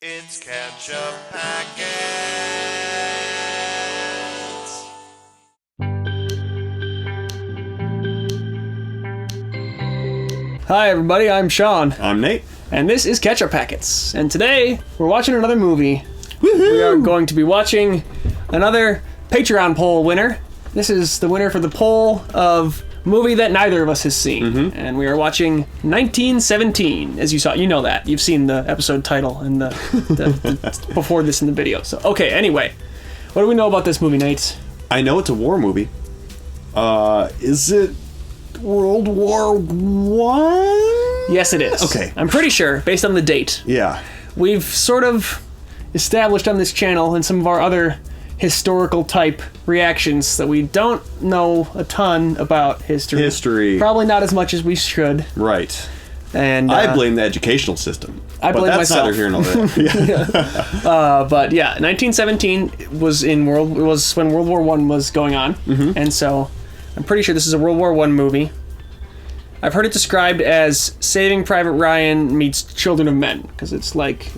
It's Ketchup Packets. Hi everybody, I'm Sean. I'm Nate. And this is Ketchup Packets. And today, we're watching another movie. Woohoo! We are going to be watching another Patreon poll winner. This is the winner for the poll of movie that neither of us has seen. Mm-hmm. And we are watching 1917. As you saw, you know that. You've seen the episode title and the before this in the video. So, okay, anyway. What do we know about this movie, Nate? I know it's a war movie. Is it World War One? Yes, it is. Okay. I'm pretty sure, based on the date. Yeah. We've sort of established on this channel and some of our other historical type reactions that we don't know a ton about history. Probably not as much as we should. Right. And I blame the educational system. I blame myself. But that's neither here nor there. Yeah. But yeah, 1917 was when World War One was going on, and so I'm pretty sure this is a World War One movie. I've heard it described as Saving Private Ryan meets Children of Men, because it's like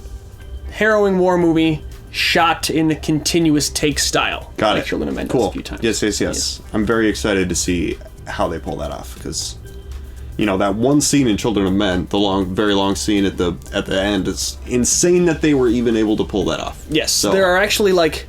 harrowing war movie shot in a continuous take style. Got like it. Children of Men Cool. does a few times. Yes. I'm very excited to see how they pull that off, because you know that one scene in Children of Men, the very long scene at the end, is insane that they were even able to pull that off. Yes. So There are actually like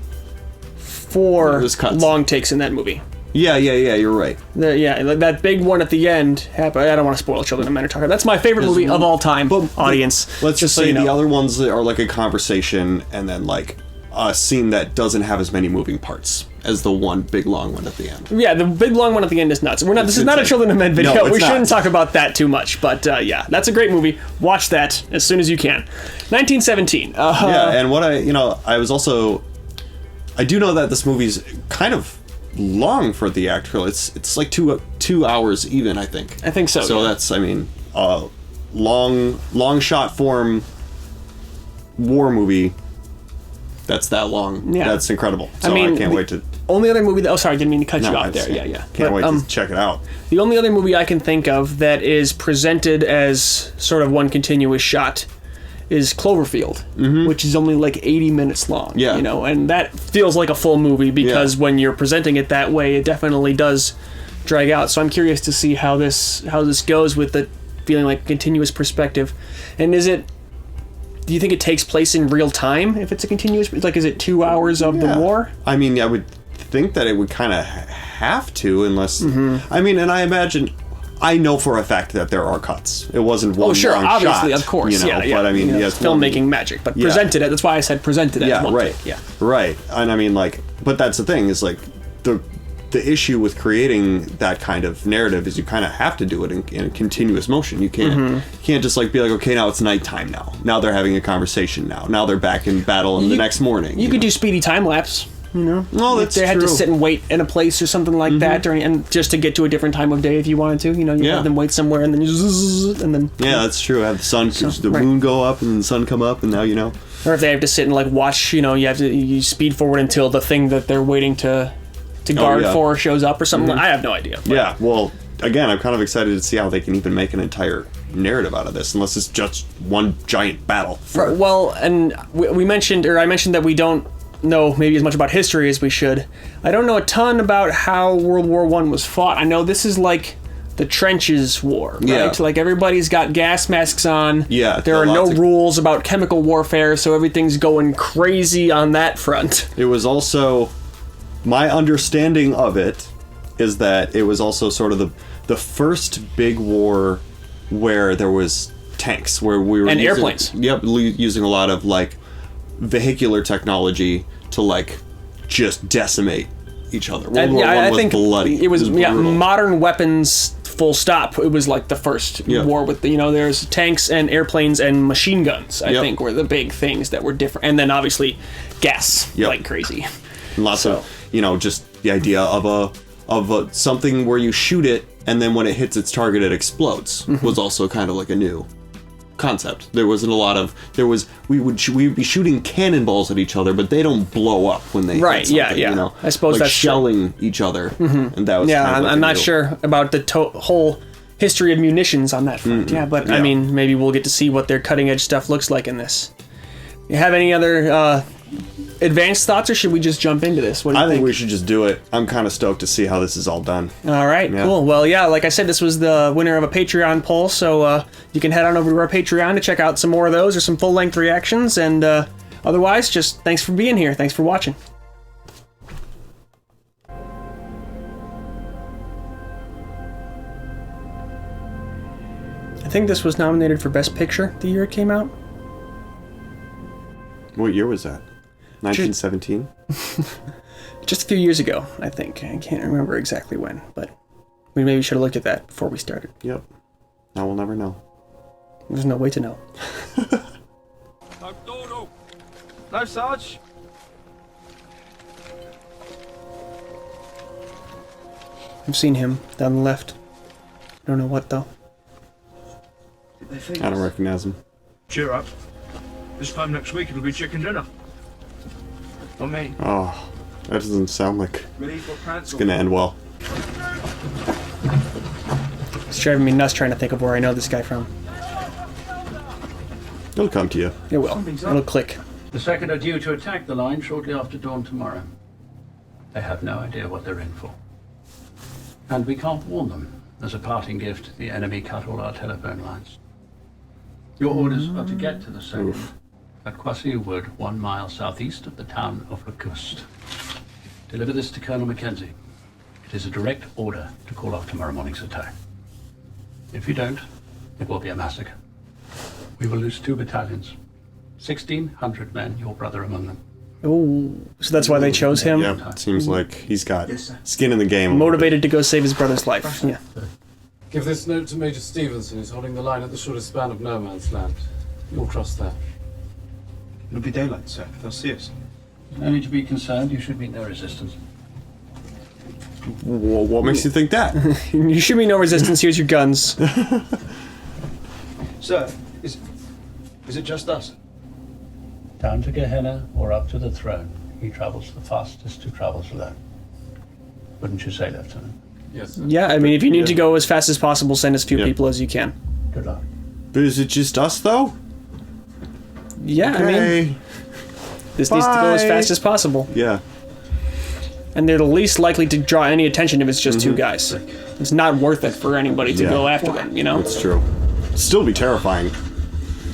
4 long takes in that movie. Yeah. You're right. Like that big one at the end. I don't want to spoil Children of Men or talk about. That's my favorite movie of all time. Audience. Let's just say the other ones are like a conversation, and then like a scene that doesn't have as many moving parts as the one big long one at the end. Yeah, the big long one at the end is nuts. This is not a Children of Men video. No, we shouldn't talk about that too much. But yeah, that's a great movie. Watch that as soon as you can. 1917. Yeah, and what I do know that this movie's kind of long for theatrical. It's like two hours even, I think. I think so. So yeah. that's long shot form war movie. That's that long. Yeah. That's incredible. So I can't wait to. Only other movie that... Oh, sorry, I didn't mean to cut you off there. Yeah. Can't wait to check it out. The only other movie I can think of that is presented as sort of one continuous shot is Cloverfield, which is only like 80 minutes long. Yeah. And that feels like a full movie because when you're presenting it that way, it definitely does drag out. So I'm curious to see how this goes with the feeling like continuous perspective. And do you think it takes place in real time if it's a continuous, like, is it 2 hours of the war? I mean, I would think that it would kind of have to, unless, I mean, and I imagine, I know for a fact that there are cuts. It wasn't one long shot. Obviously, of course, But I mean, it's filmmaking magic, but presented it. That's why I said presented as one take. Yeah, right. And I mean, like, but that's the thing is like the issue with creating that kind of narrative is you kind of have to do it in continuous motion. You can't just like be like, okay, now it's nighttime now they're having a conversation now they're back in battle the next morning. You could do speedy time lapse. Well, that's if they had true. to sit and wait in a place or something like that and just to get to a different time of day if you wanted to, you have them wait somewhere and then that's true. Have the moon go up and the sun come up and now or if they have to sit and like watch, you speed forward until the thing that they're waiting to guard for shows up or something. I have no idea. Yeah, well, again, I'm kind of excited to see how they can even make an entire narrative out of this, unless it's just one giant battle. Well, and I mentioned that we don't know maybe as much about history as we should. I don't know a ton about how World War One was fought. I know this is like the trenches war, right? Yeah. Like everybody's got gas masks on. Yeah. There are no rules about chemical warfare, so everything's going crazy on that front. It was also, my understanding of it is that it was also sort of the first big war where there was tanks, where we were airplanes. Yep, using a lot of like vehicular technology to like just decimate each other. World War I was bloody. It was modern weapons. Full stop. It was like the first war with there's tanks and airplanes and machine guns. I think were the big things that were different, and then obviously gas like crazy. And lots of just the idea of a something where you shoot it and then when it hits its target it explodes was also kind of like a new concept. There wasn't a lot of we would be shooting cannonballs at each other, but they don't blow up when they hit something, I suppose like that's shelling each other, and that was I'm not sure about the whole history of munitions on that front. But I mean, maybe we'll get to see what their cutting edge stuff looks like in this. You have any other advanced thoughts, or should we just jump into this? What do you I think? think we should just do it. I'm kind of stoked to see how this is all done. All right, Yeah. cool. Well, yeah, like I said, this was the winner of a Patreon poll, so you can head on over to our Patreon to check out some more of those or some full-length reactions, and otherwise, just thanks for being here. Thanks for watching. I think this was nominated for Best Picture the year it came out. What year was that? 1917? Just a few years ago, I think. I can't remember exactly when, but we maybe should have looked at that before we started. Yep. Now we'll never know. There's no way to know. No, Sarge. I've seen him down the left. I don't know what, though. I don't recognize him. Cheer up. This time next week it'll be chicken dinner. Not me. Oh, that doesn't sound like Ready for pants? it's gonna end well. It's driving me nuts trying to think of where I know this guy from. It'll come to you. It will. It'll click. The second are due to attack the line shortly after dawn tomorrow. They have no idea what they're in for. And we can't warn them. As a parting gift, the enemy cut all our telephone lines. Your orders are to get to the second at Kwasi Wood, 1 mile southeast of the town of Lacoste. Deliver this to Colonel Mackenzie. It is a direct order to call off tomorrow morning's attack. If you don't, it will be a massacre. We will lose 2 battalions. 1,600 men, your brother among them. Oh, so that's why they chose him? Yeah, it seems like he's got skin in the game. Motivated to go save his brother's life. Yeah. Give this note to Major Stevenson, who's holding the line at the shortest span of no man's land. You'll cross there. It'll be daylight, sir. They'll see us. No need to be concerned. You should meet no resistance. What makes you think that? You should be no resistance. Here's your guns. Sir, is it just us? Down to Gehenna or up to the throne. He travels the fastest who travels alone. Wouldn't you say, Lieutenant? Yes, sir. Yeah, I mean, if you need to go as fast as possible, send as few Yeah. people as you can. Good luck. But is it just us though? Yeah, I mean, Okay. this needs to go as Bye. fast as possible. Yeah. And they're the least likely to draw any attention if it's just 2 guys. It's not worth it for anybody to Yeah. go after them, you know? It's true. Still be terrifying.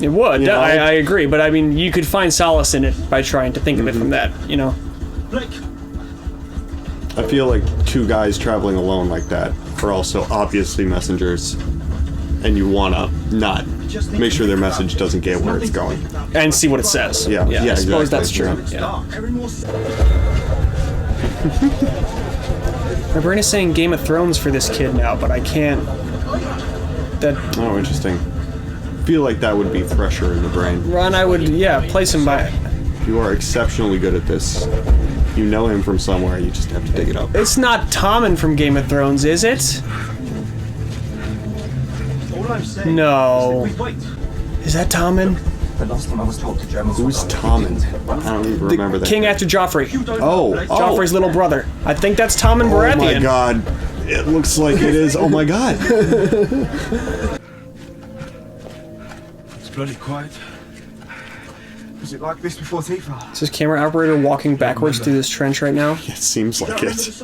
It would, You know? I agree, but I mean, you could find solace in it by trying to think of it from that, you know? I feel like 2 guys traveling alone like that are also obviously messengers, and you wanna not make sure their message doesn't get where it's going. And see what it says. Yeah, yeah, I suppose exactly. that's true. Yeah. Yeah. My brain is saying Game of Thrones for this kid now, but I can't. That Oh, interesting. Feel like that would be fresher in the brain. Ron, I would, yeah, place him by. You are exceptionally good at this. You know him from somewhere, you just have to dig it up. It's not Tommen from Game of Thrones, is it? All I'm saying No. is that we wait. Is that Tommen? The last time I was told the Germans Who's Tommen? I don't even remember that. King after Joffrey. Oh, Joffrey's little brother. I think that's Tommen Oh my Baratheon. god. It looks like it is. Oh my god. It's bloody quiet. Was it like this before Tifa? Is this camera operator walking backwards through this trench right now? It seems like it.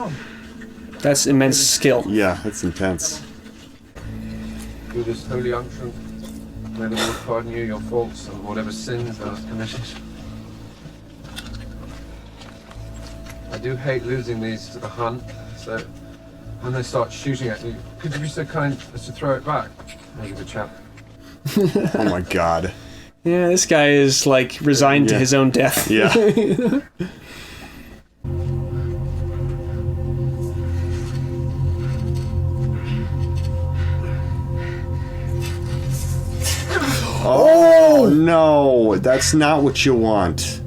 That's immense skill. Yeah, it's intense. Through this holy unction, may the Lord pardon you your faults and whatever sins thou hast committed. I do hate losing these to the Hun, so when they start shooting at you, could you be so kind as to throw it back? Maybe the chap. Oh my god. Yeah, this guy is like resigned to Yeah. his own death. Yeah. Oh no, that's not what you want.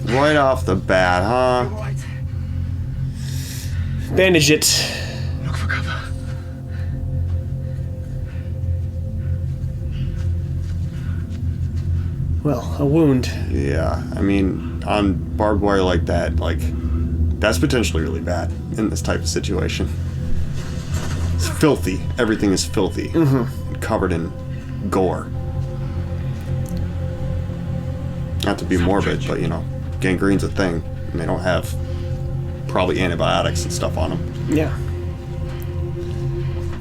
Right off the bat, huh? Bandage it. Look for cover. Well, a wound. Yeah, I mean, on barbed wire like that, like, that's potentially really bad in this type of situation. It's filthy. Everything is filthy. Covered in gore. Not to be morbid, but you know, gangrene's a thing, and they don't have probably antibiotics and stuff on them. Yeah.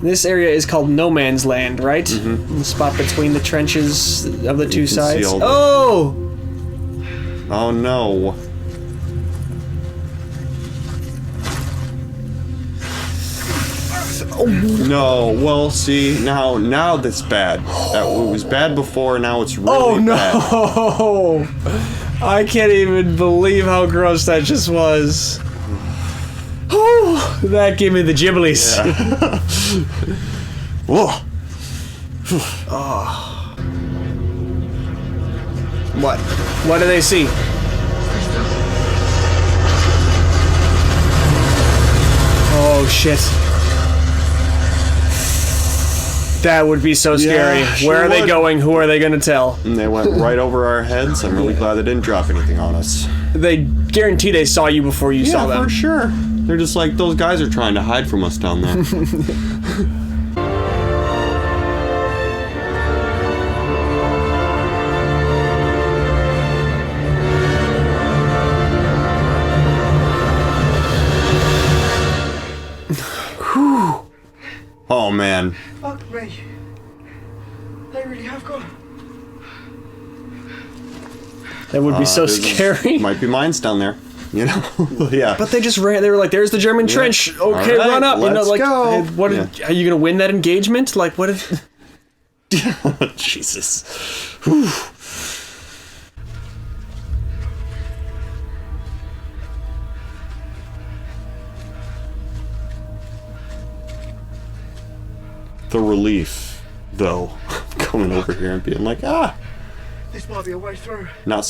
This area is called No Man's Land, right? The spot between the trenches of the two can see sides. all the- Oh! Oh no. No, well, see, now that's bad. That it was bad before, now it's really bad. Oh no! I can't even believe how gross that just was. Oh, that gave me the gibblies. Whoa. What? What do they see? Oh shit. That would be so scary. Yeah, sure Where are they would. going? Who are they gonna tell? And they went right over our heads. I'm really glad they didn't drop anything on us. They guarantee they saw you before you saw them. for sure. They're just like, those guys are trying to hide from us down there. Oh man. Fuck me. They really have gone. That would be so There's- scary. Might be mines down there. You know? Yeah. But they just ran. They were like, "There's the German trench. Okay, All right, run up." You know, let's like, go. hey, what? Are you gonna win that engagement? Like, what if? Jesus. Whew. The relief, though, coming over here and being like, This might be a way through. not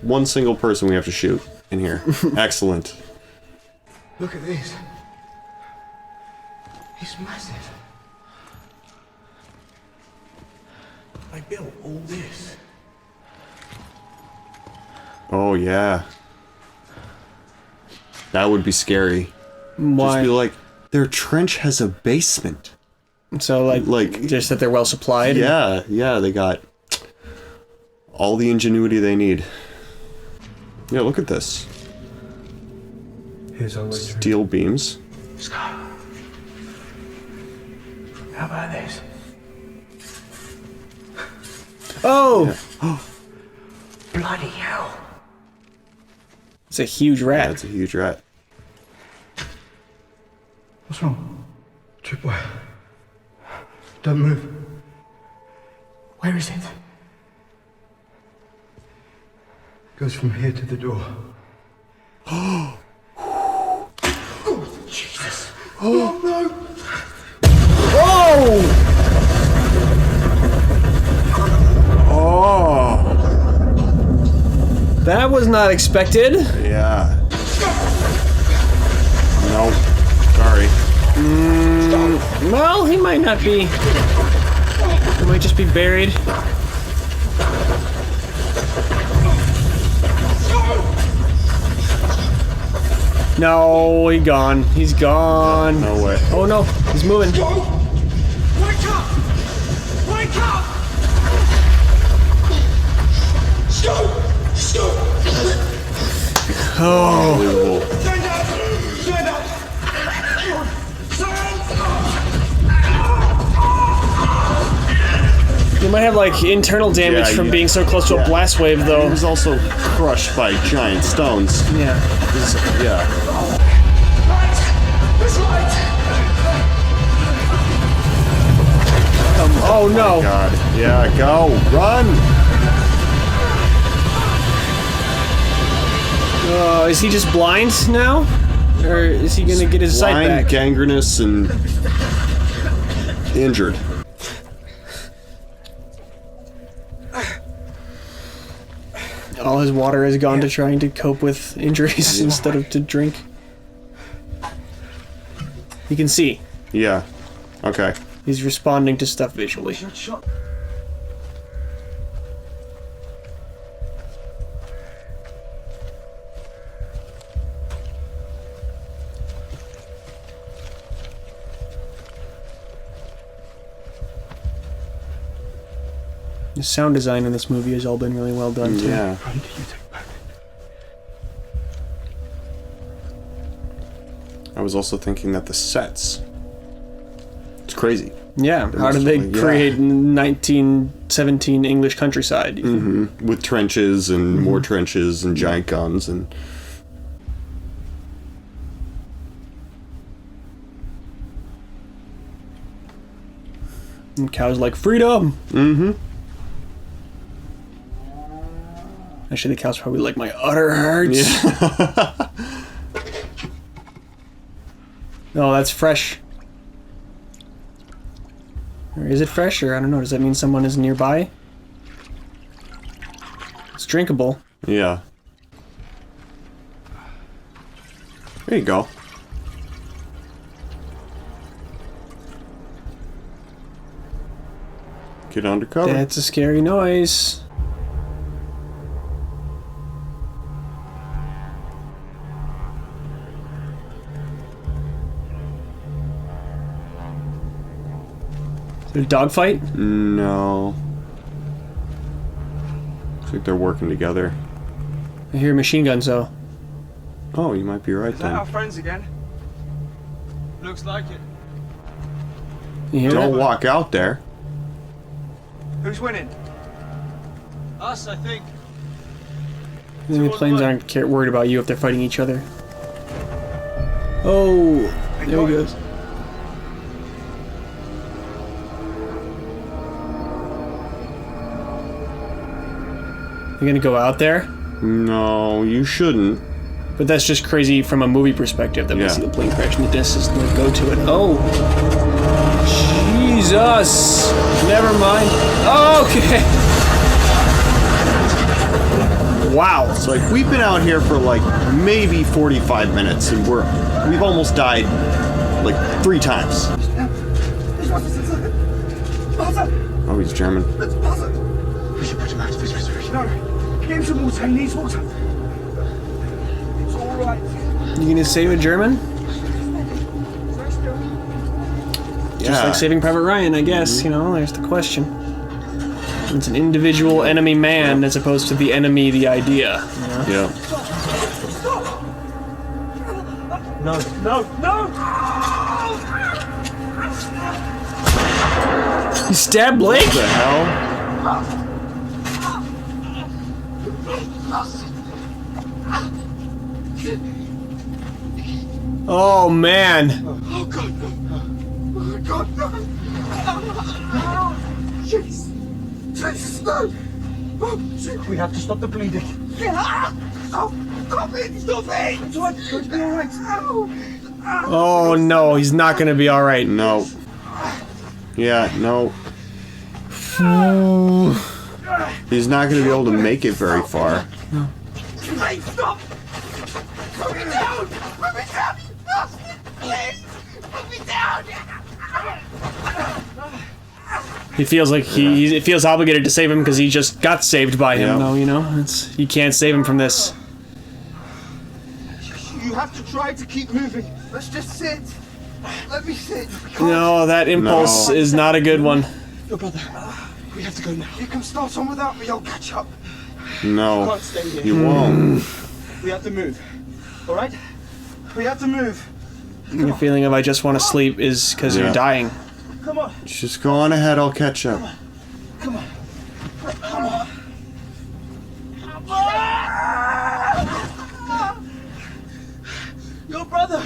one single person we have to shoot in here. Excellent. Look at this. It's massive. They built all this. Oh yeah. That would be scary. Why? Just be like, their trench has a basement. So like- just that they're well supplied. Yeah, they got all the ingenuity they need. Yeah, look at this. Here's our way through. Steel beams. Let's go. How about this? Oh, Bloody hell. it's a huge rat. That's a huge rat. What's wrong? Tripwire. Don't move. Where is it? Goes from here to the door. Oh, Jesus. Oh, no. Oh! That was not expected. Yeah. Nope. Sorry. Well, he might not be. He might just be buried. No, he's gone. He's gone. No way. Oh no, he's moving. Wake up! Wake up! Stop! Stop! Unbelievable. Stand up! Stand up! Stand up! You might have like internal damage Yeah, from yeah. being so close to a Yeah. blast wave, He though. was also crushed by giant stones. Yeah. Yeah. This light! Oh no. God. Yeah, go. Run! Is he just blind now, or is he gonna get his sight Blind, back? gangrenous, and injured. All his water has gone to trying to cope with injuries instead of to drink. You can see Yeah. Okay. he's responding to stuff visually. The sound design in this movie has all been really well done, too. Yeah. How did you take back? I was also thinking that the sets. It's crazy. Yeah, how did they create 1917 English countryside? Mm-hmm. With trenches and more trenches and giant guns and... And cows like, freedom! Mm-hmm. Actually, the cows probably like, my udder hurts. Yeah. Oh, that's fresh. Or is it fresh? Or I don't know. Does that mean someone is nearby? It's drinkable. Yeah. There you go. Get undercover. That's a scary noise. Is there a dogfight? No. Looks like they're working together. I hear machine guns, though. Oh, you might be right Is that our then. friends again? Looks like it. You hear Don't that? walk out there. Who's winning? Us, I think. The planes aren't worried about you if they're fighting each other. Oh, there he goes. You're gonna go out there? No, you shouldn't. But that's just crazy from a movie perspective that we Yeah. see the plane crash in the distance and then go to it. Oh! Jesus! Never mind. Okay! Wow. It's like we've been out here for like maybe 45 minutes and we've almost died like 3 times. Oh, he's German. We should put him out of his misery. No, get him some water. He needs water. It's all right. You gonna save a German? Just like Saving Private Ryan, I guess. You know, there's the question. It's an individual enemy man as opposed to the enemy, the idea. You know? Yeah. No, no, no! You stabbed Blake? What the hell? Oh man. Oh God, no! Oh God, no! Jesus! Jesus, no! Oh, shit. We have to stop the bleeding. Stop! Stop it! Stop it! It's all right. It's going to be all right. Oh no, he's not gonna be alright. No. Yeah, no. He's not going to be able to make it very far. Please stop! Put me down! Put me down! Please! Put me down! He feels like he feels obligated to save him because he just got saved by him, Yeah. though, you know? You can't save him from this. You have to try to keep moving. Let's just sit. Let me sit. No, that impulse is not a good one. Your brother. We have to go now. You can start on without me. I'll catch up. No, Can't stay here. he won't. We have to move. All right? We have to move. Your feeling of I just want to sleep is because Yeah. you're dying. Come on. Just go on ahead, I'll catch up. Come on. Come on. Your brother.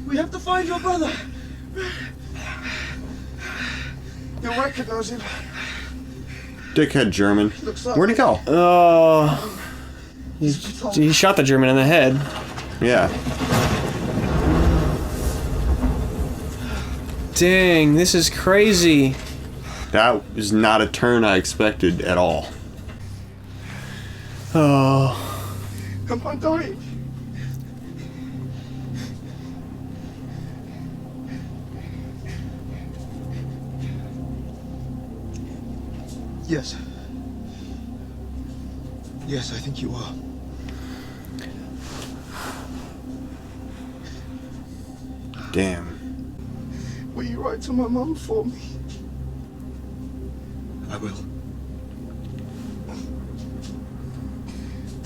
We have to find your brother. You'll recognize him. Dickhead German. Looks like Where'd he go? Oh. He shot the German in the head. Yeah. Dang, this is crazy. That was not a turn I expected at all. Oh. Am I dying? Yes. Yes, I think you are. Damn. Will you write to my mum for me? I will.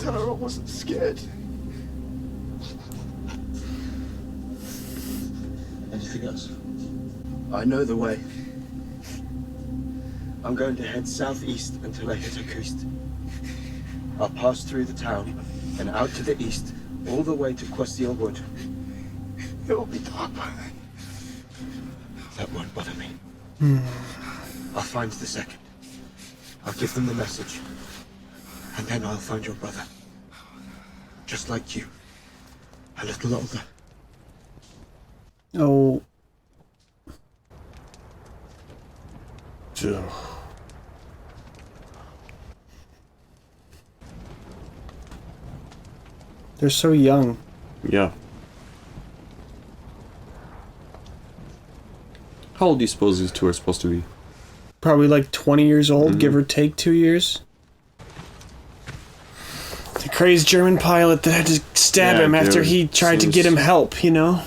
tell her I wasn't scared. Anything else? I know the way. I'm going to head southeast until I hit a coast. I'll pass through the town and out to the east, all the way to Questiel Wood. It'll be dark by then. That won't bother me. I'll find the second. I'll give them the message. And then I'll find your brother. Just like you. A little older. Oh. Ugh. They're so young. Yeah. How old do you suppose these two are supposed to be? Probably like 20 years old, give or take 2 years. The crazed German pilot that had to stab Yeah, him after dude, he tried to get seems- him help, you know?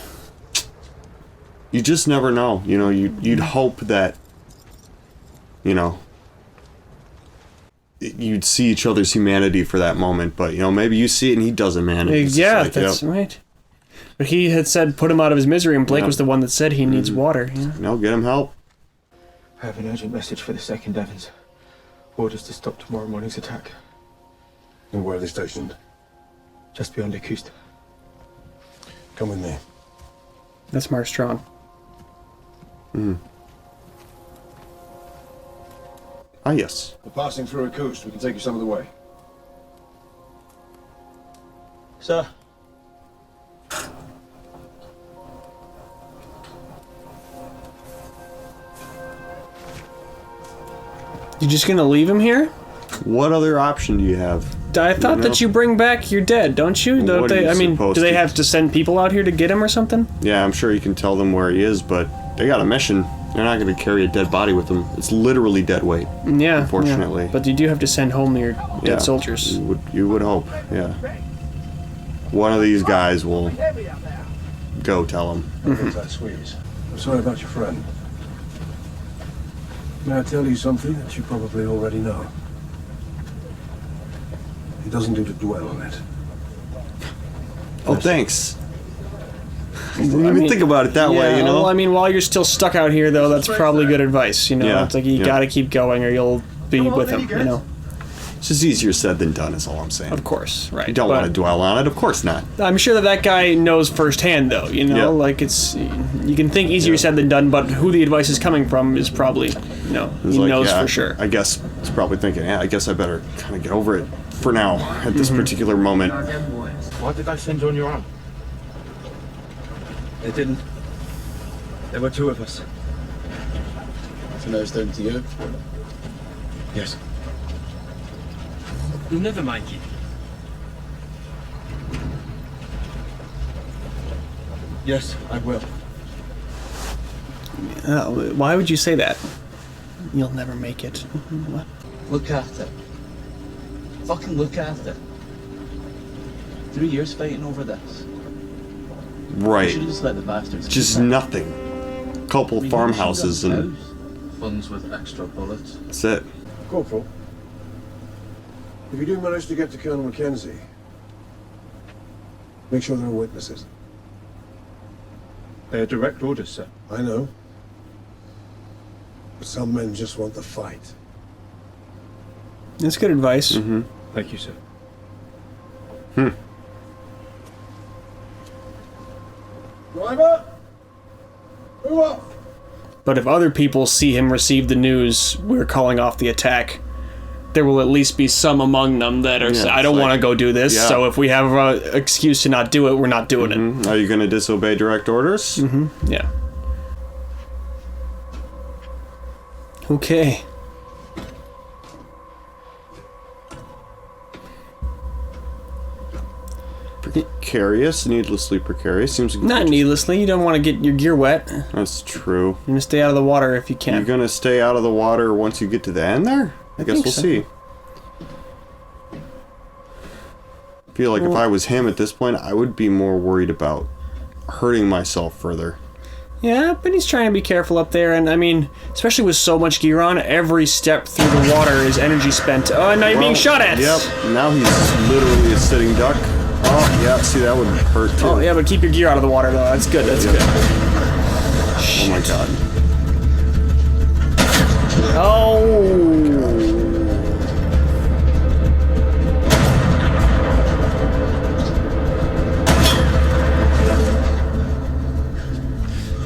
You just never know. You know, you'd hope that, you know, you'd see each other's humanity for that moment, but, you know, maybe you see it and he doesn't, man. It's just Yeah, like, that's yep. right. But he had said put him out of his misery, and Blake Yeah. was the one that said he needs water. You know? No, get him help. I have an urgent message for the 2nd Evans. Orders to stop tomorrow morning's attack. And where are they stationed? Just beyond the coast. Come with me. That's Mark Strong. Ah, yes. We're passing through a coast. We can take you some of the way. Sir. You just gonna leave him here? What other option do you have? I thought that you bring back your dead, don't you? Don't What are they? you I mean, supposed do they to- have to send people out here to get him or something? Yeah, I'm sure you can tell them where he is, but they got a mission. They're not going to carry a dead body with them. It's literally dead weight. Yeah. Unfortunately. yeah. But you do have to send home your Yeah, dead soldiers. You would hope, yeah. One of these guys will go tell him. What's that squeeze? I'm sorry about your friend. May I tell you something that you probably already know? It doesn't do to dwell on it. Oh, thanks. I didn't even think about it that way, you know? Well, I mean, while you're still stuck out here, though, that's probably good advice. You know, Yeah, it's like you yeah. gotta keep going, or you'll be with him. You know, It's just easier said than done, is all I'm saying. of course, right? You don't But want to dwell on it, of course not. I'm sure that guy knows firsthand, though. You know, Yeah. like you can think easier said than done, but who the advice is coming from is probably, It's he like, knows yeah, for sure. I guess it's probably thinking, yeah, I guess I better kind of get over it for now, at this particular moment. Why did I send you on your own? They didn't. There were 2 of us. So now it's down to you. Yes. You'll never mind you. Yes, I will. Why would you say that? You'll never make it. What? Look at it. Fucking look at it. 3 years fighting over this. You Right. should have just let the bastards. Just keep it. nothing. Couple I mean, farmhouses you should and have guns with extra bullets. that's it. Corporal, if you do manage to get to Colonel Mackenzie, make sure there are witnesses. They are direct orders, sir. I know. But some men just want the fight. That's good advice. Thank you, sir. Driver! Move off! But if other people see him receive the news, we're calling off the attack, there will at least be some among them that are, Yeah, I it's don't like- want to go do this, Yeah. so if we have an excuse to not do it, we're not doing it. Are you going to disobey direct orders? Yeah. Okay. Precarious, needlessly precarious. Seems like Not needlessly, you don't want to get your gear wet. You're That's true. going to stay out of the water if you can. You're gonna stay out of the water once you get to the end there? I guess think we'll so. see. Feel like if I was him at this point, I would be more worried about hurting myself further. Yeah, but he's trying to be careful up there, and I mean, especially with so much gear on, every step through the water is energy spent. Oh, and now you're being shot at! Yep, now he's literally a sitting duck. Oh, yeah, see, that would hurt too. Oh, yeah, but keep your gear out of the water, though. That's good, that's good. Oh my god. Oh!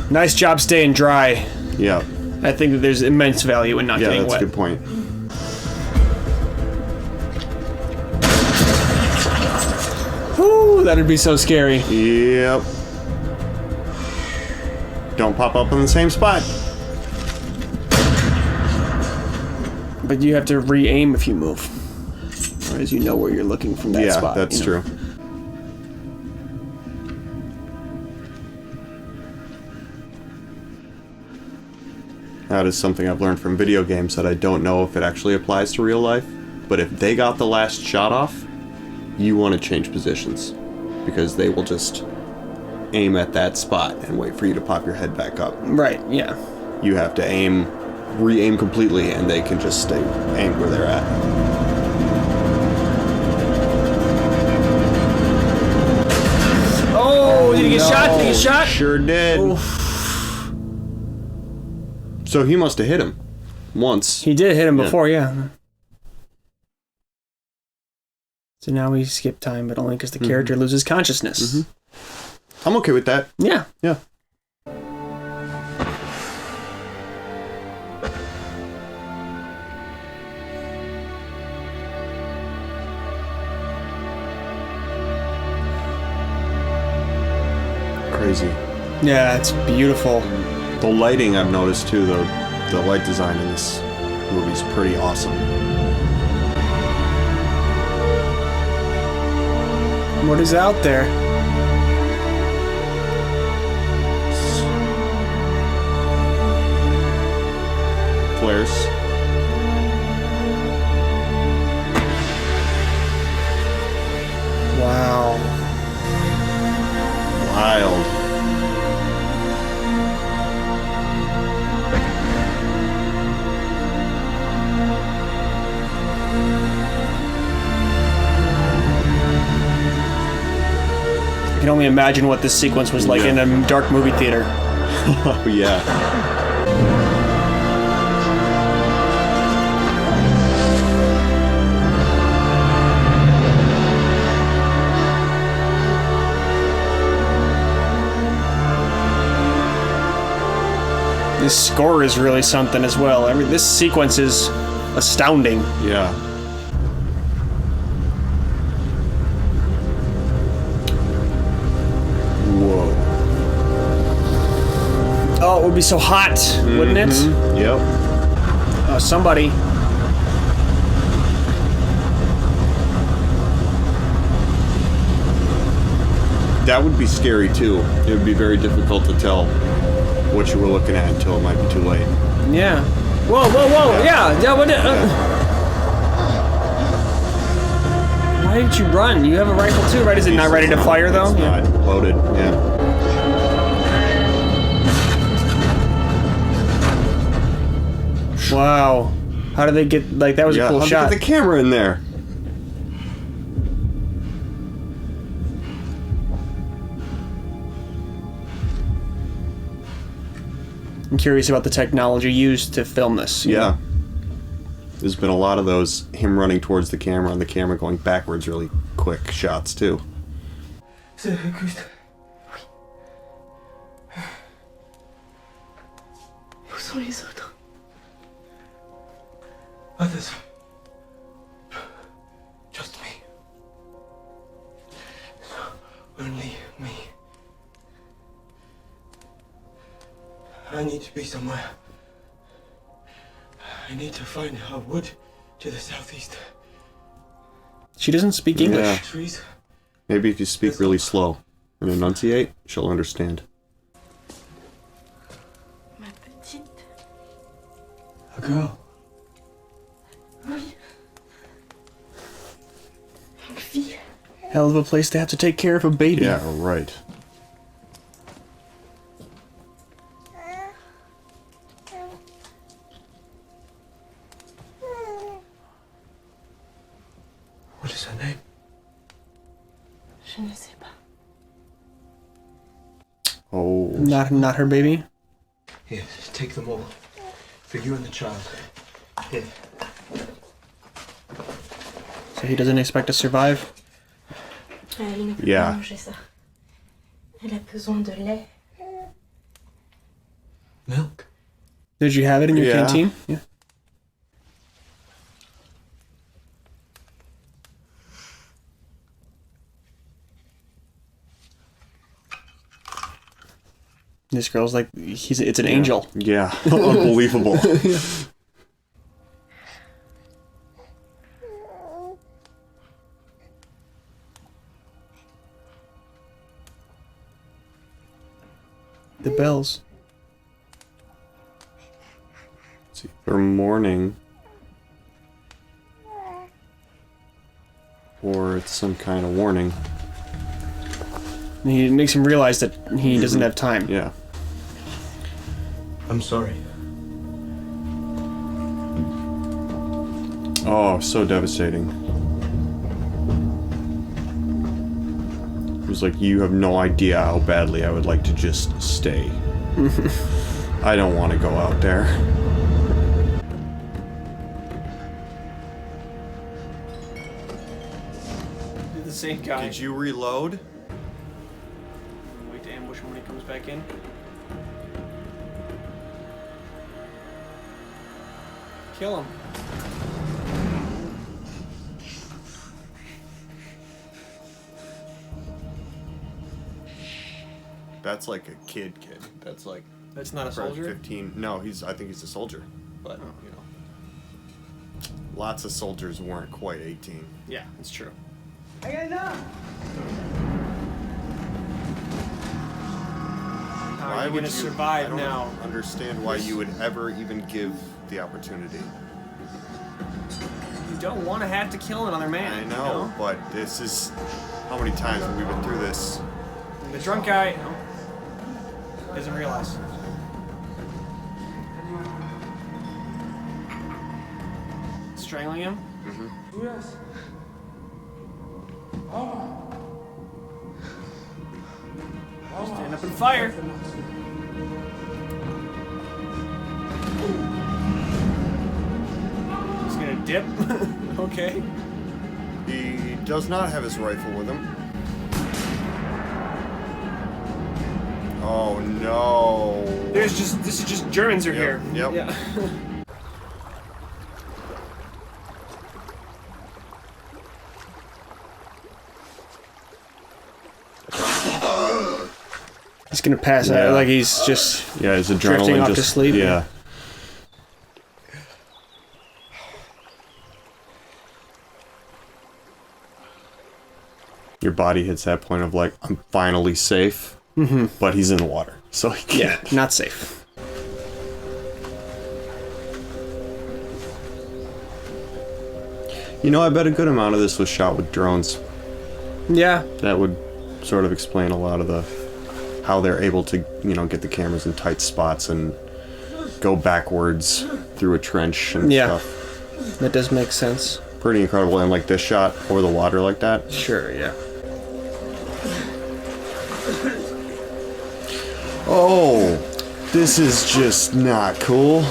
Nice job staying dry. Yeah. I think that there's immense value in not getting that's wet. a good point. Ooh, that'd be so scary. Yep. Don't pop up in the same spot. But you have to re-aim if you move. Whereas you know where you're looking from that spot. Yeah, that's true. That is something I've learned from video games that I don't know if it actually applies to real life. But if they got the last shot off, you want to change positions. Because they will just aim at that spot and wait for you to pop your head back up. Right, yeah. You have to re-aim completely, and they can just stay aimed where they're at. Oh, did he get shot? Did he get shot? Sure did. Oof. So he must have hit him once. He did hit him before, yeah. So now we skip time, but only because the character loses consciousness. I'm okay with that. Yeah. Yeah. Crazy. Yeah, it's beautiful. The lighting, I've noticed too, the light design in this movie is pretty awesome. What is out there? Flares. Wow. Wild. I can only imagine what this sequence was like in a dark movie theater. Oh, yeah. This score is really something as well. I mean, this sequence is astounding. Yeah. Whoa. Oh, it would be so hot, wouldn't it? Yep. Oh, somebody. That would be scary too. It would be very difficult to tell what you were looking at until it might be too late. Yeah. Whoa, whoa, whoa! Yeah. What? Why did you run? You have a rifle too, right? Is it not ready to fire though? It's not loaded. Yeah. Wow. How did they get like that? Was a cool how'd they shot. get the camera in there. I'm curious about the technology used to film this. you know? Yeah. There's been a lot of those, him running towards the camera and the camera going backwards really quick shots too. C'est Auguste. Où sont les autres? Others. Just me. Only me. I need to be somewhere. I need to find a wood to the southeast. She doesn't speak English. Yeah. Trees. Maybe if you speak really slow and enunciate, she'll understand. Ma petite. A girl. Oui. Une fille. Hell of a place to have to take care of a baby. Yeah, right. Je ne sais pas. Oh. Not her baby. Here, take them all. For you and the child. Here. So he doesn't expect to survive. Elle ne peut Yeah. pas manger ça. Elle a besoin de lait. Milk. Did you have it in your Yeah. canteen? Yeah. This girl's like, it's an angel. Yeah. Unbelievable. The bells. It's either morning or it's some kind of warning. It makes him realize that he doesn't have time. Yeah. I'm sorry. Oh, so devastating. It was like, you have no idea how badly I would like to just stay. I don't want to go out there. You're the same guy. Did you reload? Wait to ambush him when he comes back in. Kill him. That's like a kid. That's like That's not a probably soldier? 15. No, I think he's a soldier. But, you know. Lots of soldiers weren't quite 18. Yeah, that's true. How are you going to survive I don't now? understand why you would ever even give the opportunity. You don't want to have to kill another man. I know, but this is... How many times have we been through this? And the drunk guy doesn't realize. Strangling him? Stand up and fire. He's gonna dip. Okay. He does not have his rifle with him. Oh no. This is just Germans are here. Yep. Yeah. He's gonna pass out like he's just Yeah, his drifting adrenaline off to just... sleep. Yeah. Your body hits that point of like, I'm finally safe, but he's in the water, so he can't. not safe. You know, I bet a good amount of this was shot with drones. Yeah. That would sort of explain a lot of the how they're able to, you know, get the cameras in tight spots and go backwards through a trench and Yeah. stuff. That does make sense. Pretty incredible. And like this shot over the water like that. Sure, yeah. Oh, this is just not cool.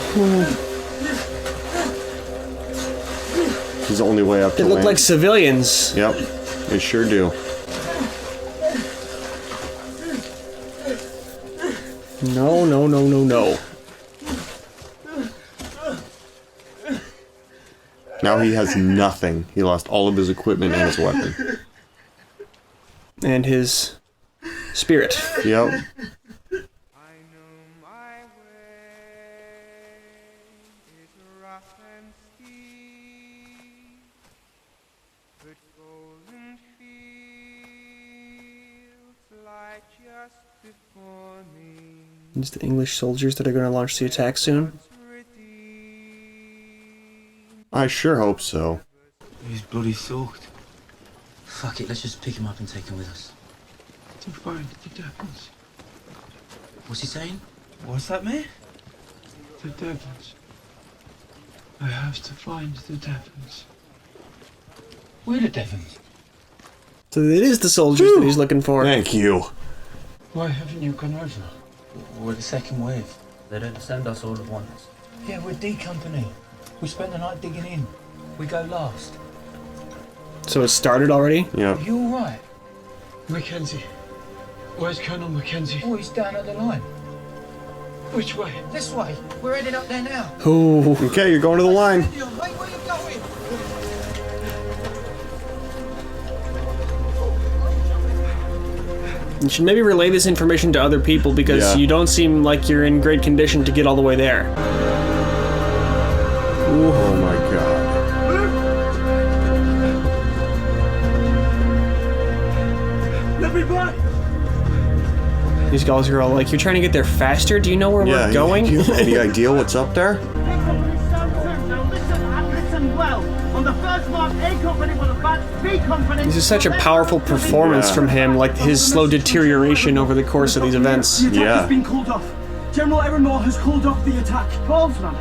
This is the only way up to They look land. like civilians. Yep, they sure do. No, no, no, no, no. Now he has nothing. He lost all of his equipment and his weapon. And his spirit. Yep. It's the English soldiers that are going to launch the attack soon. I sure hope so. He's bloody soaked. Fuck it, let's just pick him up and take him with us. To find the Devons. What's he saying? What's that, mate? The Devons. I have to find the Devons. We're the Devons. So it is the soldiers that he's looking for. Thank you. Why haven't you gone over? We're the second wave. They don't send us all at once. Yeah, we're D Company. We spend the night digging in. We go last. So it started already? Yeah. Are you alright? Mackenzie. Where's Colonel Mackenzie? Oh, he's down at the line. Which way? This way. We're heading up there now. Ooh. Okay, you're going to the line. Mate, where you going? You should maybe relay this information to other people because you don't seem like you're in great condition to get all the way there. Ooh. Oh my god. Let me by. These guys are all like, you're trying to get there faster? Do you know where we're going? Do you have any idea what's up there? This is such a powerful performance from him, like his slow deterioration over the course of these events. The attack Yeah. has been called off. General Erenmore has called off the attack. Boltzmann,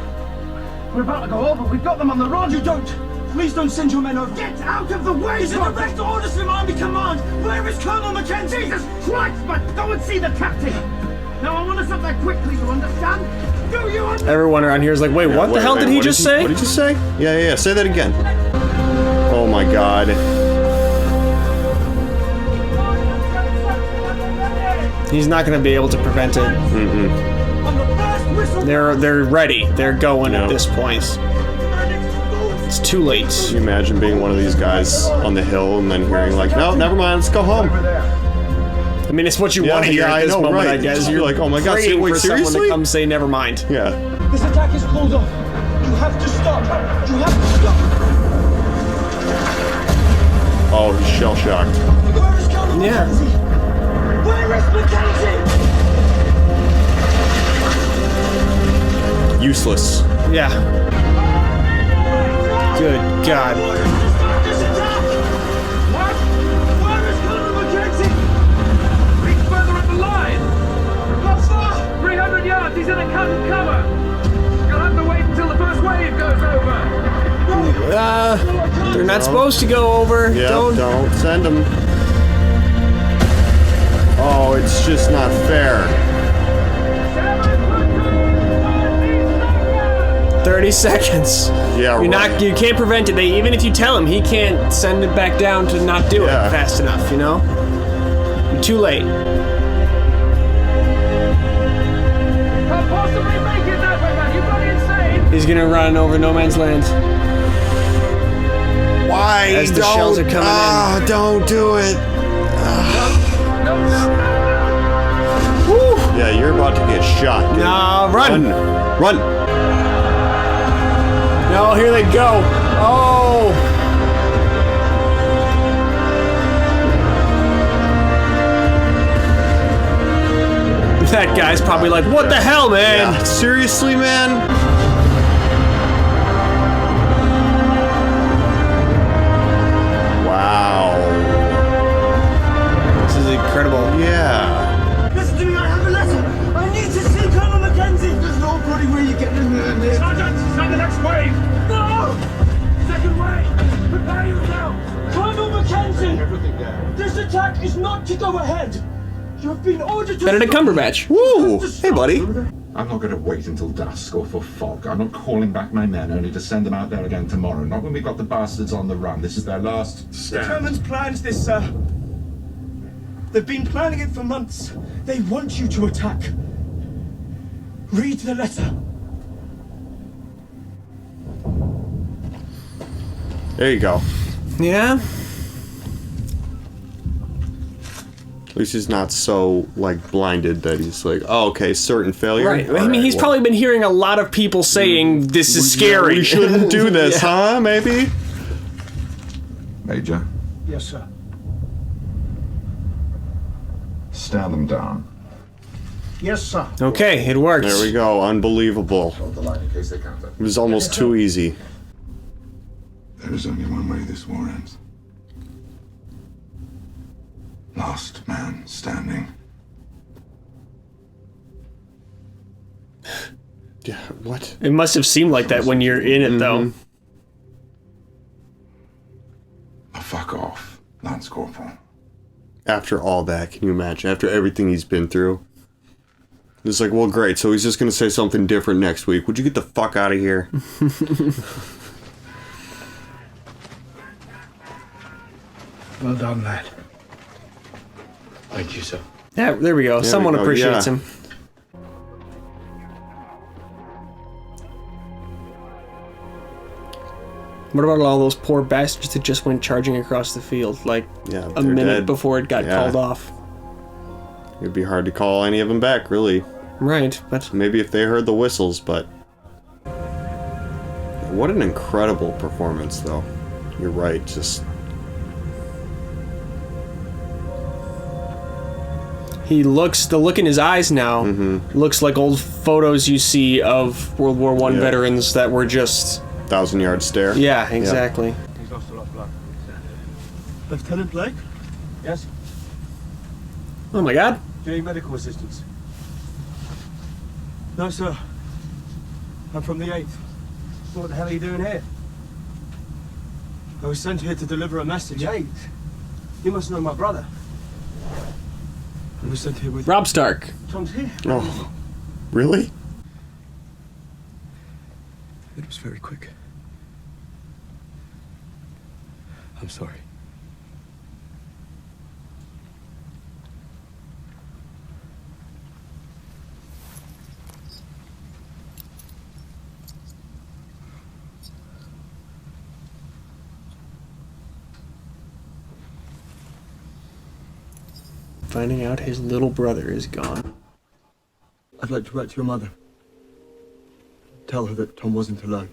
we're about to go over. We've got them on the run. You don't. Please don't send your men over. Get out of the way! It's a direct orders from Army Command. Where is Colonel Mackenzie? Jesus Christ, but go and see the captain. Now I want us up there quickly, you understand? Do you understand? Everyone around here is like, wait, what the hell did he what just say? What did you say? Yeah. Say that again. Oh my god. He's not going to be able to prevent it. On the first whistle. They're ready. They're going Yeah. at this point. It's too late. Can you imagine being one of these guys on the hill and then hearing like, no, never mind, let's go home. I mean, it's what you want to hear at this moment, I guess. You're like, oh my god, praying wait, for someone seriously? to come say never mind. Yeah. This attack is called off. You have to stop. You have to stop. Oh, he's shell shocked. Where is Colonel Yeah. Mackenzie? Where is Mackenzie? Useless. Yeah. Good God. This attack! What? Where is Colonel Mackenzie? He's further up the line. How far? 300 yards. He's in a cotton cover. You'll have to wait until the first wave goes over. They're not supposed to go over. Yeah, Don't. don't send him. Oh, it's just not fair. 30 seconds. Yeah, You're right. not. You can't prevent it. Even if you tell him, he can't send it back down to not do Yeah. it fast enough. You know. You're too late. Can't possibly make it that way, man. You've got insane. He's gonna run over no man's land. Why? As the shells are coming in. Don't do it. Yeah, you're about to get shot. Dude. No, run. Run. No, here they go. Oh. That guy's probably like, what the hell, man? Yeah, seriously, man? Wow. This is incredible. Yeah. Listen to me, I have a letter. I need to see Colonel Mackenzie. There's no bloody way you're getting in there. Sergeant, send the next wave. No! Second wave. Prepare yourselves. Colonel Mackenzie! This attack is not to go ahead. You have been ordered to Benedict Cumberbatch. Woo! Hey, buddy. I'm not going to wait until dusk or for fog. I'm not calling back my men only to send them out there again tomorrow. Not when we've got the bastards on the run. This is their last The stand. Germans planned this, sir. They've been planning it for months. They want you to attack. Read the letter. There you go. Yeah. At least he's not so, like, blinded that he's like, oh, okay, certain failure. Right. I mean, Alright, he's well, probably been hearing a lot of people saying this is scary. We shouldn't do this, Yeah. huh? Maybe? Major, Yes, sir. stand them down. Yes, sir. Okay, it works. There we go. Unbelievable. Hold the line in case they counter. It was almost too easy. There is only one way this war ends. Last man standing. Yeah, what? It must have seemed like that when you're in it, though. Fuck off, Lance Corporal. awful. After all that, can you imagine? After everything he's been through. It's like, well, great, so he's just going to say something different next week. Would you get the fuck out of here? Well done, lad. Thank you, sir. Yeah, there we go. Someone we go, appreciates yeah. him. What about all those poor bastards that just went charging across the field, like Yeah, a they're minute dead. before it got Yeah. called off? It'd be hard to call any of them back, really. Right, but Maybe if they heard the whistles, but... What an incredible performance, though. You're right, just... the look in his eyes now looks like old photos you see of World War I Yeah. veterans that were just... 1,000-yard stare. Yeah, exactly. He's lost a lot of blood. Lieutenant Blake? Yes? Oh my god. Do you need medical assistance? No, sir. I'm from the 8th. What the hell are you doing here? I was sent here to deliver a message. 8th? You must know my brother. I was sent here with... Rob Stark. Tom's here. Oh, really? It was very quick. I'm sorry. Finding out his little brother is gone. I'd like to write to your mother. Tell her that Tom wasn't alone.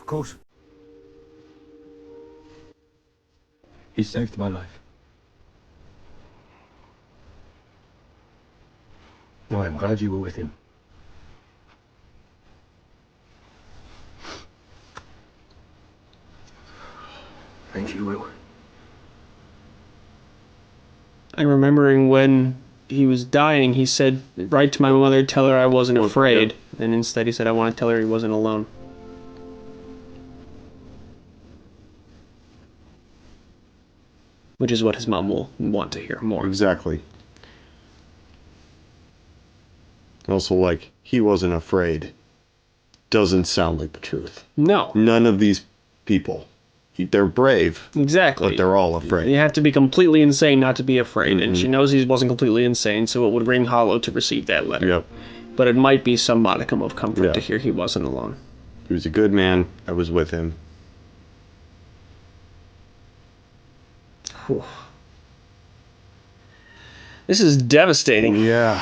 Of course. He saved my life. Well, I'm glad you were with him. Thank you, Will. I'm remembering when he was dying, he said, write to my mother, tell her I wasn't afraid. And instead he said, I want to tell her he wasn't alone. Which is what his mom will want to hear more. Exactly. Also, like, he wasn't afraid. Doesn't sound like the truth. No. None of these people. They're brave. Exactly. But they're all afraid. You have to be completely insane not to be afraid. And she knows he wasn't completely insane, so it would ring hollow to receive that letter. Yep. But it might be some modicum of comfort Yeah. to hear he wasn't alone. He was a good man. I was with him. Whew. This is devastating. Yeah.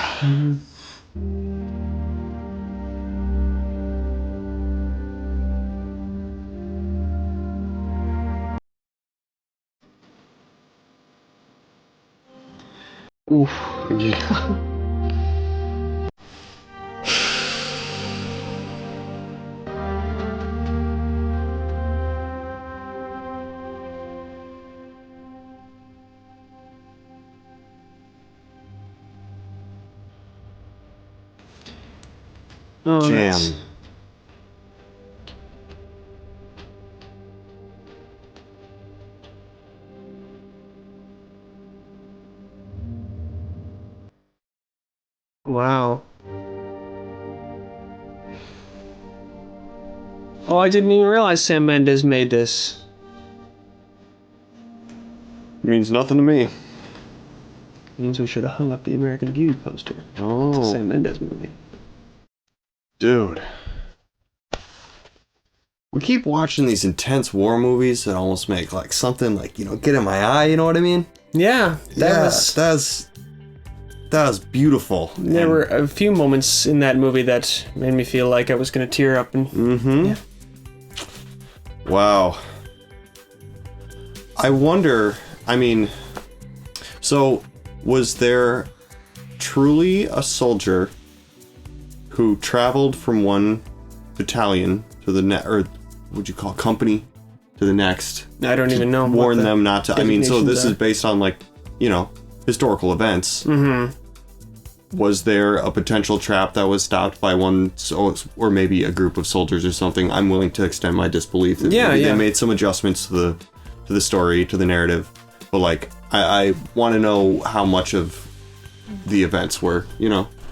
Oof. Yeah. Oh, Jam. that's- Wow. Oh, I didn't even realize Sam Mendes made this. Means nothing to me. Means we should have hung up the American Beauty poster. It's a Oh. Sam Mendes movie. Dude. We keep watching these intense war movies that almost make like something like, you know, get in my eye, you know what I mean? Yeah, that was beautiful. There were a few moments in that movie that made me feel like I was going to tear up. And yeah. Wow. I wonder, I mean, so was there truly a soldier who traveled from one battalion to the next, or what you call company to the next? I don't even know. Warn them not to. I mean, so this designations is based on like, you know, historical events. was there a potential trap that was stopped by one, or maybe a group of soldiers or something, I'm willing to extend my disbelief. That maybe they made some adjustments to the story, to the narrative. But like, I want to know how much of the events were,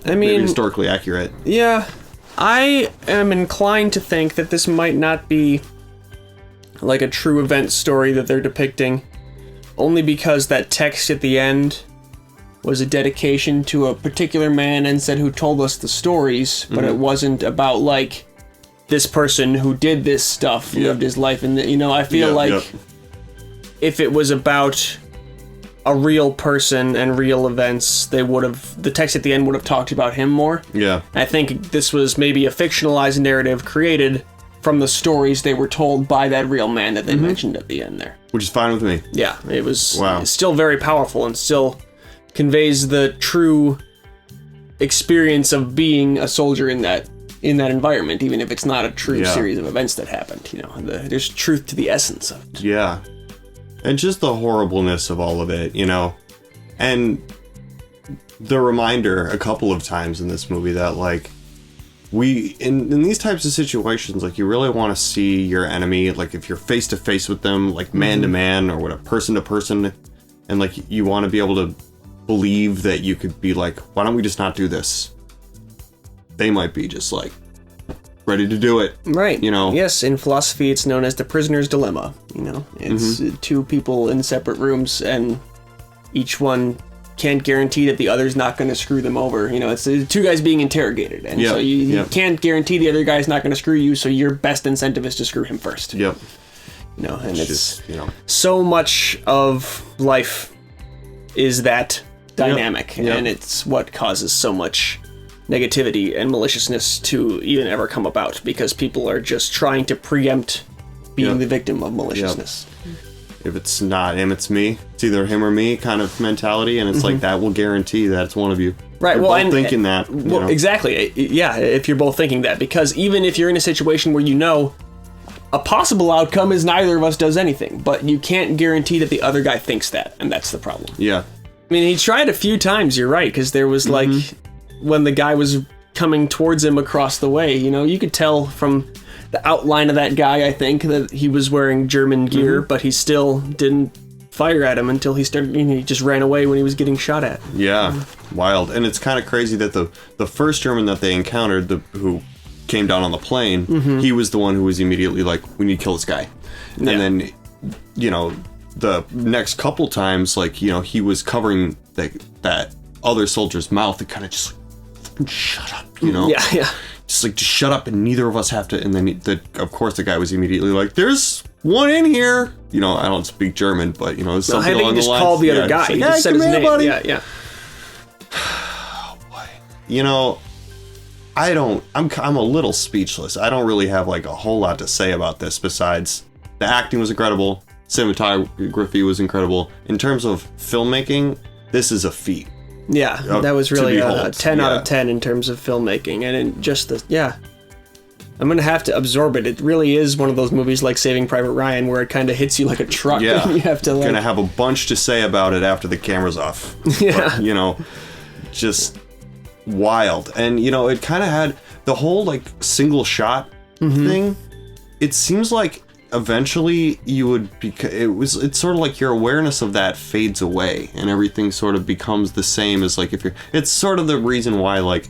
maybe historically accurate. Yeah, I am inclined to think that this might not be like a true event story that they're depicting, only because that text at the end was a dedication to a particular man and said who told us the stories, but it wasn't about like this person who did this stuff lived his life, and I feel like if it was about a real person and real events, the text at the end would have talked about him more. Yeah. I think this was maybe a fictionalized narrative created from the stories they were told by that real man that they mentioned at the end there. Which is fine with me. Yeah, it was still very powerful and still conveys the true experience of being a soldier in that environment, even if it's not a true series of events that happened. There's truth to the essence of it. Yeah. And just the horribleness of all of it, and the reminder a couple of times in this movie that like in these types of situations, like you really want to see your enemy, like if you're face to face with them, like man to man or what, person to person, and like you want to be able to believe that you could be like, why don't we just not do this? They might be just like ready to do it. Right. Yes, in philosophy it's known as the prisoner's dilemma. It's two people in separate rooms and each one can't guarantee that the other's not going to screw them over. It's two guys being interrogated, and so you can't guarantee the other guy's not going to screw you, so your best incentive is to screw him first. Yep. And it's just, so much of life is that dynamic, and it's what causes so much negativity and maliciousness to even ever come about, because people are just trying to preempt being the victim of maliciousness. If it's not him, it's me. It's either him or me kind of mentality, and it's like that will guarantee that it's one of you. Right. You're both thinking that. Well, exactly. Yeah, if you're both thinking that, because even if you're in a situation where a possible outcome is neither of us does anything, but you can't guarantee that the other guy thinks that, and that's the problem. Yeah. I mean, he tried a few times, you're right, because there was like, when the guy was coming towards him across the way, you could tell from the outline of that guy, I think, that he was wearing German gear, but he still didn't fire at him until he started, he just ran away when he was getting shot at. Yeah, wild. And it's kind of crazy that the first German that they encountered, who came down on the plane, he was the one who was immediately like, we need to kill this guy. Yeah. And then, the next couple times, like, he was covering that other soldier's mouth and kind of just like, shut up, Yeah. Just like, just shut up, and neither of us have to. And then, of course, the guy was immediately like, there's one in here. I don't speak German, but, something along the lines. I think he just called the other guy. Like, he just said his name. Buddy. Yeah. Oh, boy. I'm a little speechless. I don't really have, like, a whole lot to say about this besides the acting was incredible. Cinematography was incredible. In terms of filmmaking, this is a feat. Yeah, that was really a 10 out of 10 in terms of filmmaking, and I'm gonna have to absorb it. It really is one of those movies like Saving Private Ryan where it kind of hits you like a truck. Yeah, you have to gonna have a bunch to say about it after the camera's off. Yeah, but, just wild, and it kind of had the whole like single shot thing. It seems like eventually you would it's sort of like your awareness of that fades away and everything sort of becomes the same as like it's sort of the reason why like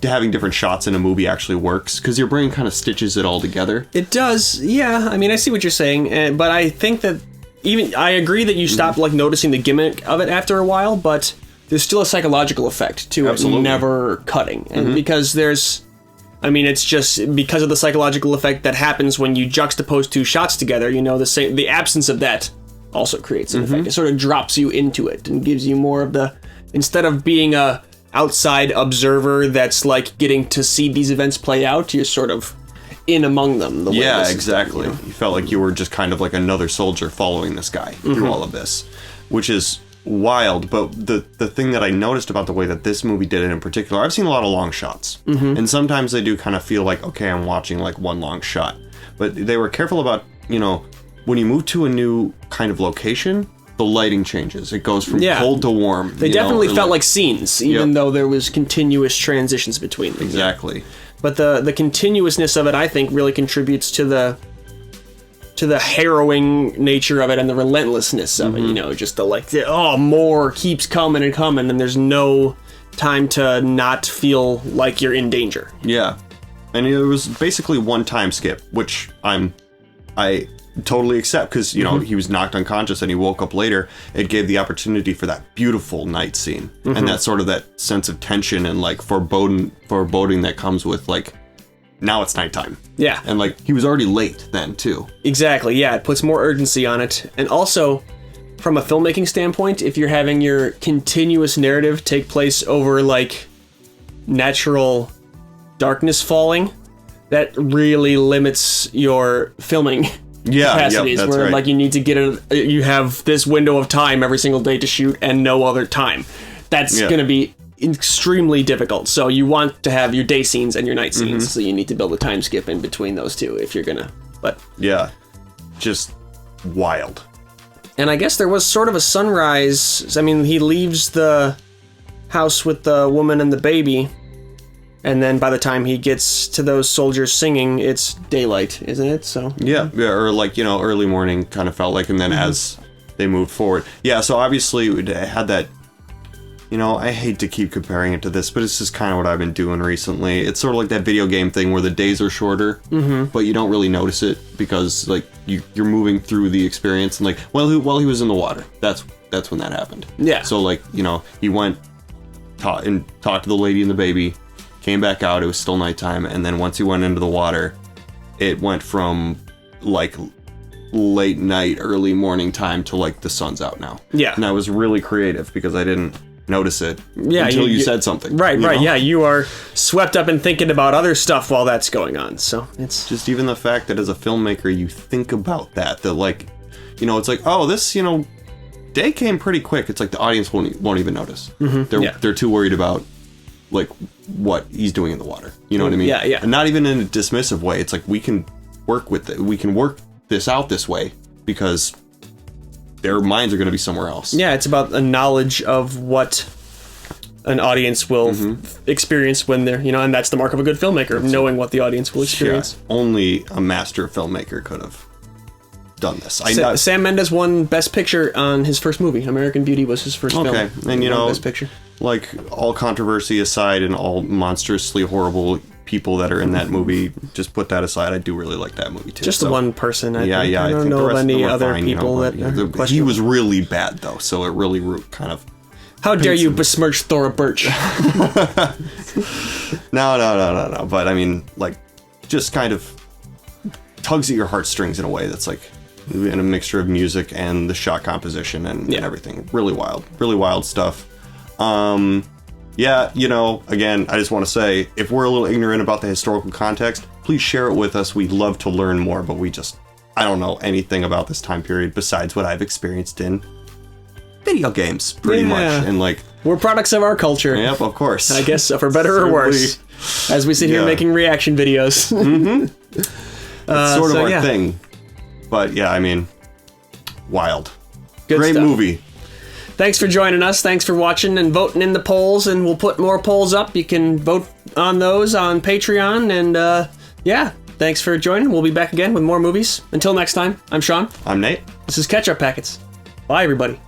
having different shots in a movie actually works, because your brain kind of stitches it all together. It does. Yeah, I mean, I see what you're saying, but I think that I agree that you stop like noticing the gimmick of it after a while, but there's still a psychological effect to it never cutting, and because it's just because of the psychological effect that happens when you juxtapose two shots together. The absence of that also creates an effect. It sort of drops you into it and gives you more of instead of being a outside observer that's like getting to see these events play out, you're sort of in among them. Yeah, exactly. You felt like you were just kind of like another soldier following this guy through all of this, which is wild. But the thing that I noticed about the way that this movie did it in particular, I've seen a lot of long shots, and sometimes they do kind of feel like, okay, I'm watching like one long shot, but they were careful about when you move to a new kind of location, the lighting changes. It goes from Yeah. cold to warm. They definitely felt like scenes, even though there was continuous transitions between them. Exactly. But the continuousness of it, I think, really contributes to the harrowing nature of it and the relentlessness of it. You know, just more keeps coming and coming, and there's no time to not feel like you're in danger. Yeah. And it was basically one time skip, which I totally accept, because you know he was knocked unconscious and he woke up later. It gave the opportunity for that beautiful night scene and that sort of that sense of tension and like foreboding that comes with like, now it's nighttime. Yeah. And like he was already late then too. Exactly. Yeah, it puts more urgency on it. And also, from a filmmaking standpoint, if you're having your continuous narrative take place over like natural darkness falling, that really limits your filming capacities. That's where right. like you need to you have this window of time every single day to shoot and no other time. That's going to be extremely difficult. So you want to have your day scenes and your night scenes. So you need to build a time skip in between those two if you're gonna. But yeah, just wild. And I guess there was sort of a sunrise. I mean, he leaves the house with the woman and the baby, and then by the time he gets to those soldiers singing, it's daylight, isn't it? So yeah, or like, you know, early morning kind of felt like, and then as they moved forward, so obviously it had that. You know, I hate to keep comparing it to this, but it's just kind of what I've been doing recently. It's sort of like that video game thing where the days are shorter, but you don't really notice it because like you're moving through the experience, and like while he was in the water, that's when that happened. Yeah. So like, you know, he went talked to the lady and the baby, came back out. It was still nighttime, and then once he went into the water, it went from like late night, early morning time to like the sun's out now. Yeah. And I was really creative because I didn't notice it until you said something. Right, you right. know? Yeah, you are swept up in thinking about other stuff while that's going on. So it's just even the fact that as a filmmaker, you think about that like, you know, it's like, oh, this, you know, day came pretty quick. It's like the audience won't even notice. They're too worried about like what he's doing in the water. You know what I mean? Yeah, yeah. And not even in a dismissive way. It's like we can work with it. We can work this out this way because their minds are going to be somewhere else. Yeah, it's about a knowledge of what an audience will experience when they're, you know, and that's the mark of a good filmmaker, knowing what the audience will experience. Yeah, only a master filmmaker could have done this. Sam Mendes won Best Picture on his first movie. American Beauty was his first film. Okay, and you know, Best Picture. Like all controversy aside and all monstrously horrible people that are in that movie, just put that aside. I do really like that movie too. Just the one person. I think. I don't think know the of rest of any them are other fine, people you know, that. but he was really bad though, so it really kind of. How dare you besmirch Thora Birch? No. But I mean, like, just kind of tugs at your heartstrings in a way that's like in a mixture of music and the shot composition and everything. Really wild stuff. Yeah, you know, again, I just want to say, if we're a little ignorant about the historical context, please share it with us. We'd love to learn more, but I don't know anything about this time period besides what I've experienced in video games, pretty much. And like, we're products of our culture. Yep, of course. I guess for better or worse, as we sit here making reaction videos. It's sort of our thing. But yeah, I mean, wild. Good Great stuff. movie. Thanks for joining us. Thanks for watching and voting in the polls, and we'll put more polls up. You can vote on those on Patreon, and thanks for joining. We'll be back again with more movies. Until next time, I'm Sean. I'm Nate. This is Ketchup Packets. Bye, everybody.